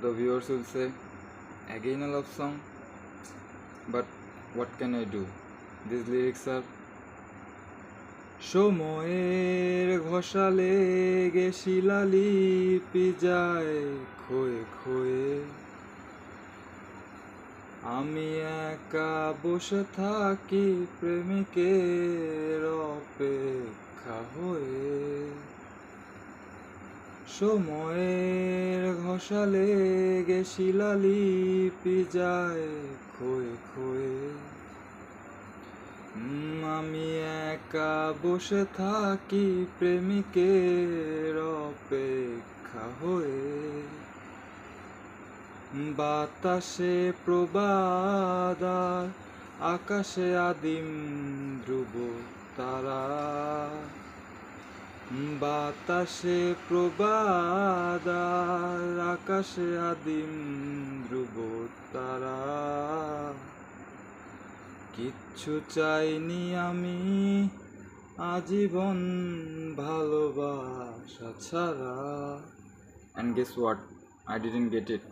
The viewers will say, again a love song. But what can I do? These lyrics are সময়ের ঘষা লেগে শিলালিপি যায় ক্ষয়ে ক্ষয়ে, আমি একা বসে থাকি প্রেমিকের অপেক্ষা হয়ে। সময়ের ঘষা লেগে শিলালিপি যায় ক্ষয়ে ক্ষয়ে, আমি একা বসে থাকি প্রেমিকের অপেক্ষা হয়ে। বাতাসে প্রবাদ আর আকাশে আদিম ধ্রুব তারা, বাতাসে প্রবাদ আর আকাশে আদিম ধ্রুব তারা। কিচ্ছু চাইনি আমি আজীবন ভালোবাসা ছাড়া। And guess what? I didn't get it.